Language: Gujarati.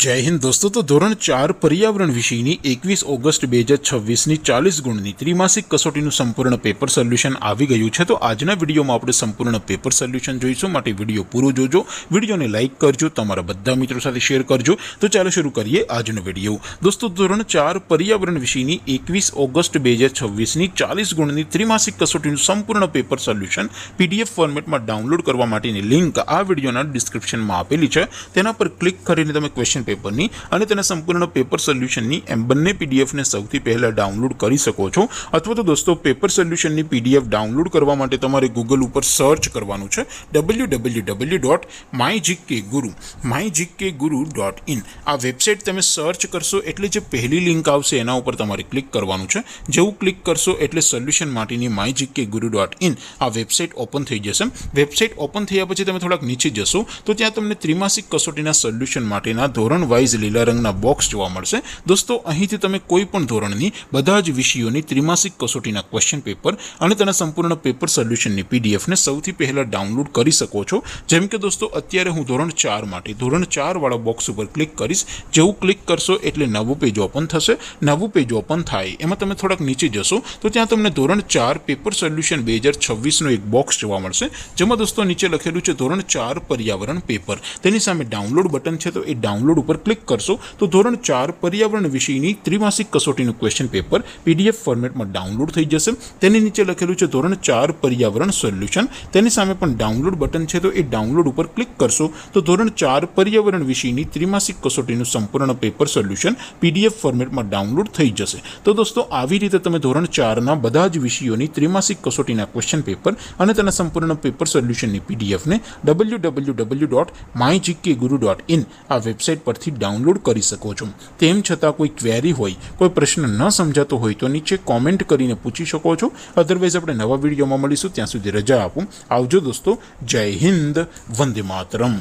जय हिंद दोस्तों। तो धोरण 4 पर्यावरण विषयनी 21 ऑगस्ट 2026 40 गुणनी त्रिमासिक कसोटीનું સંપૂર્ણ પેપર સોલ્યુશન આવી ગયું છે। તો આજના વિડીયોમાં આપણે સંપૂર્ણ પેપર સોલ્યુશન જોઈશું, માટે વિડીયો પૂરો જોજો, વિડીયોને લાઇક કરજો, તમારા બધા મિત્રો સાથે શેર કરજો। તો ચાલો શરૂ કરીએ આજનો વિડીયો। દોસ્તો ધોરણ 4 पर्यावरण વિષયની 21 ઓગસ્ટ 2026 40 ગુણની ત્રિમાસિક કસોટીનું સંપૂર્ણ પેપર સોલ્યુશન પીડીએફ ફોર્મેટમાં ડાઉનલોડ કરવા માટેની લિંક આ વિડીયોના ડિસ્ક્રિપ્શનમાં આપેલી છે। તેના પર ક્લિક કરીને તમે ક્વેશ્ચન પેપરની અને તેના સંપૂર્ણ પેપર સોલ્યુશનની એમ બંને પીડીએફને સૌથી પહેલા ડાઉનલોડ કરી શકો છો। અથવા તો દોસ્તો પેપર સોલ્યુશનની પીડીએફ ડાઉનલોડ કરવા માટે તમારે ગૂગલ ઉપર સર્ચ કરવાનું છે www.mygkguru.in। આ વેબસાઇટ તમે સર્ચ કરશો એટલે જે પહેલી લિંક આવશે એના ઉપર તમારે ક્લિક કરવાનું છે। જેવું ક્લિક કરશો એટલે સોલ્યુશન માટેની mygkguru.in આ વેબસાઇટ ઓપન થઈ જશે। વેબસાઇટ ઓપન થયા પછી તમે થોડાક નીચે જશો તો ત્યાં તમને ત્રિમાસિક કસોટીના સોલ્યુશન માટેના ધોરણ વાઇઝ લીલા રંગના બોક્સ જોવા મળશે। દોસ્તો અહીંથી તમે કોઈ પણ ધોરણની બધા જ વિષયોની ત્રિમાસિક કસોટીના ક્વેશ્ચન પેપર અને તેના સંપૂર્ણ પેપર સોલ્યુશનની પીડીએફને સૌથી પહેલા ડાઉનલોડ કરી શકો છો। જેમ કે દોસ્તો અત્યારે હું ધોરણ 4 માટે ધોરણ 4 વાળા બોક્સ ઉપર ક્લિક કરીશ। જેવું ક્લિક કરશો એટલે નવું પેજ ઓપન થશે। નવું પેજ ઓપન થાય એમાં તમે થોડાક નીચે જશો તો ત્યાં તમને ધોરણ 4 પેપર સોલ્યુશન 2026નો એક બોક્સ જોવા મળશે, જેમાં દોસ્તો નીચે લખેલું છે ધોરણ 4 पर्यावरण पेपर। તેની સામે ડાઉનલોડ બટન છે, તો એ ડાઉનલોડ ઉપર ક્લિક કરશો તો ધોરણ 4 पर्यावरण વિષયની ત્રિમાસિક કસોટીનું ક્વેશ્ચન પેપર પીડીએફ ફોર્મેટમાં ડાઉનલોડ થઈ જશે। તેની નીચે લખેલું છે ધોરણ 4 पर्यावरण સોલ્યુશન। તેની સામે પણ ડાઉનલોડ બટન છે, તો એ ડાઉનલોડ ઉપર ક્લિક કરશો તો ધોરણ 4 पर्यावरण વિષયની ત્રિમાસિક કસોટીનું સંપૂર્ણ પેપર સોલ્યુશન પીડીએફ ફોર્મેટમાં ડાઉનલોડ થઈ જશે। તો દોસ્તો આવી રીતે તમે ધોરણ 4ના બધા જ વિષયોની ત્રિમાસિક કસોટીના ક્વેશ્ચન પેપર અને તેના સંપૂર્ણ પેપર સોલ્યુશનની પીડીએફને www.mygkguru.in આ વેબસાઇટ પરથી ડાઉનલોડ કરી શકો છો। તેમ છતાં કોઈ ક્વેરી હોય, કોઈ પ્રશ્ન ન સમજાતો હોય તો નીચે કોમેન્ટ કરીને પૂછી શકો છો। અધરવાઇઝ આપણે નવા વિડીયોમાં મળીશું, ત્યાં સુધી રજા આપો। આવજો દોસ્તો। જય હિન્દ, વંદે માતરમ।